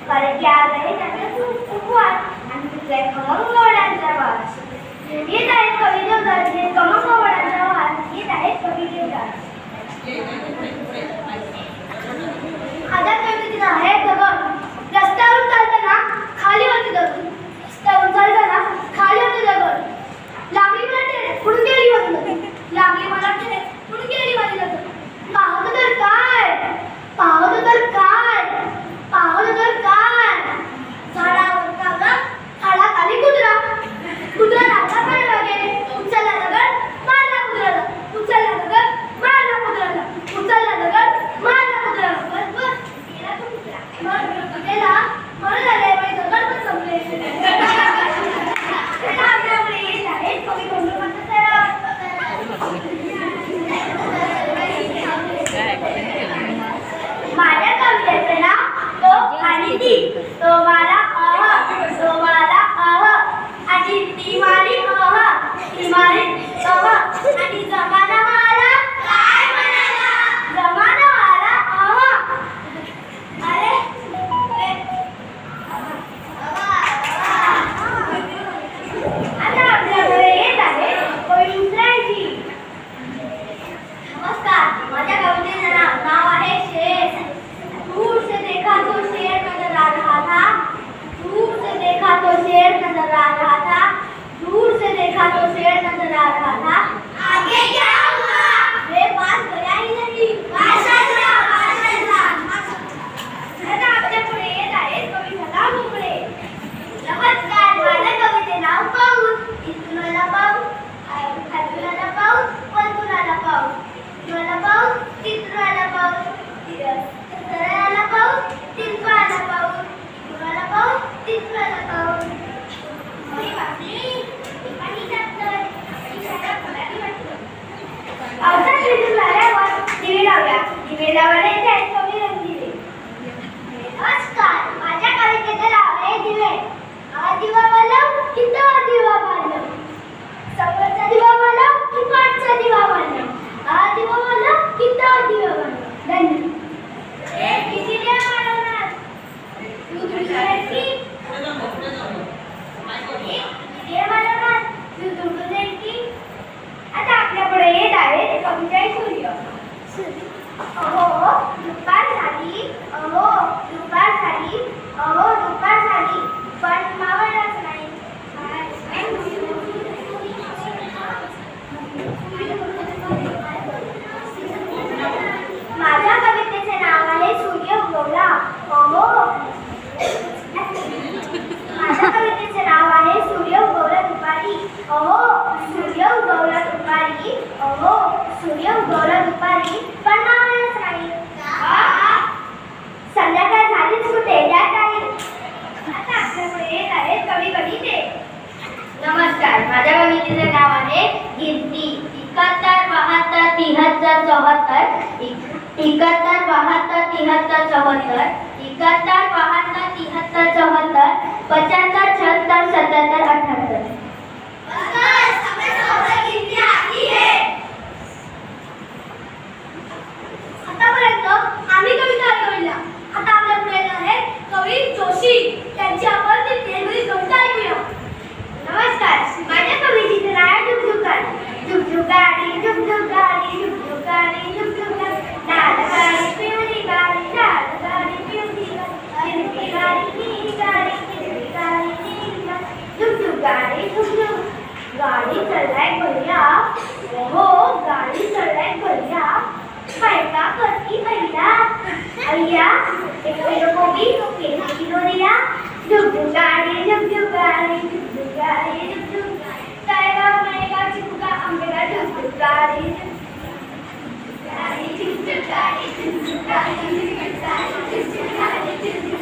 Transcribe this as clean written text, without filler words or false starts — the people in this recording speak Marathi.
कारण की आज आहे त्याचा उपवास आणि तिथला खमंग वड्यांचा वास. येत आहेत कवी देवदास हे खमंग वड्यांचा वास. येत आहेत कवी देवदास. आता कवितेचं आहे दगड. रस्त्यावरून चालताना खाली होते दगड. रस्त्यावरून चालताना खाली होते दगड. लागली मला टेरे पुढून गेली माझी दगड. लागली मला टेरे पुढून गेली माझी दगड. पाहतो तर काय, पाहतो तर काय, पाहतो तर काय. झाडावर कावळा, झाडाखाली कुत्रा. कुत्रा लागला पाठीमागे. उचलला दगड, मारला कुत्र्याला. उचलला दगड, मारला कुत्र्याला. उचलला दगड, मारला कुत्र्याला. बस बस गेला तो कुत्रा. मग गेला मरण झाले बाई दगड पण संपले. आपल्याकडे येत आहे कवी बंडोबाचा सराव. माझ्या कवितेचं नाव तो आणि ती. तो मला तो मला आणि ती मारी ती मारी आणि जमाना मला काय म्हणाला. जमाना मला अरे आता आपल्याकडे येत आहे कवी उतरायची. नमस्कार, माझ्या कवितेचं नाव आहे शेर. दूर से देखा तो शेर नजर आ रहा था. दूर से देखा तो शेर नजर आ रहा था. दूर से देखा तो शेर नजर आ रहा था. आगे क्या हुआ? वे पास गया ही नहीं. माशाअल्लाह माशाअल्लाह. आता आपल्या पुढे येत आहे कवी सदा भोंगळे. नमस्कार, माझ्या कवितेचं नाव पाऊस. इथून आला पाऊस, खालून आला पाऊस, वरतून आला पाऊस. इथून आला पाऊस, तिथून आला पाऊस, सरळ आला पाऊस, तिरपा आला पाऊस. इथून आला पाऊस, तिथून आला पाऊस. अरे बापरे, पाणी टाकतंय. आपली शाळा फुलाली वाटतं. पावसात भिजून झाल्यावर दिवे लावूया. दिवे लावायला येते आहेत कवी रंगदिवे. नमस्कार, माझ्या कवितेचं नाव आहे दिवे. हा दिवा मालव की तो दिवा मालव. समोरचा दिवा मालव की पाठचा दिवा मालव. हा दिवा मालव की तो दिवा मालव. धन्यवाद. किती दिवा मालवणार? तू दुसऱ्या की दिवा मालवणार? तू दुसरं जाईल की. आता आपल्याकडे येत आहे कविता सूर्य. अहो दुपार झाली, अहो दुपार झाली, अहो दुपार झाली, पण मावळलाच नाही. माझ्या कवितेचे नाव आहे सूर्य उगवला. अहो माझ्या कवितेचे नाव आहे सूर्य उगवला दुपारी. अहो सूर्य उगवला दुपारी, अहो सूर्य उगवला दुपारी, पण मावळलाच नाही. संध्याकाळ झालीच कुठे त्यात काही. आता आपल्याकडे येत आहे कवी कविते. नमस्कार, माझ्या कवितेचं नाव आहे गिनती. 71, 72, 73, 74. 71, 72, 73, 74. 71, 72, 73, 74. 75, 76, 77, 78. बस हमें सब गिनती आती है. आतापर्यंत आम्ही कविता ऐकवल्या. आता आपल्या पुढे आहे कवी जोशी. त्यांची आपण ती तेलुगू कविता ऐकूया. नमस्कार, माझ्या कवितेचं नाव आहे झुकझुकाडी. झुकझुकाडी झुकझुकाडी झुकझुकाडी झुकझुकाडी, लाल गाडी पिवळी गाडी, लाल गाडी पिवळी गाडी, हिरवी गाडी नीली गाडी, हिरवी गाडी नीली गाडी, झुकझुकाडी झुकझुक. गाडी चढलाय भैया, हो गाडी चढलाय भैया, पैसा करती भैया. भैया एक किलो गोभी, 2 किलो दिया. झुकझुकाडी झुकझुकाडी झुकझुकाडी.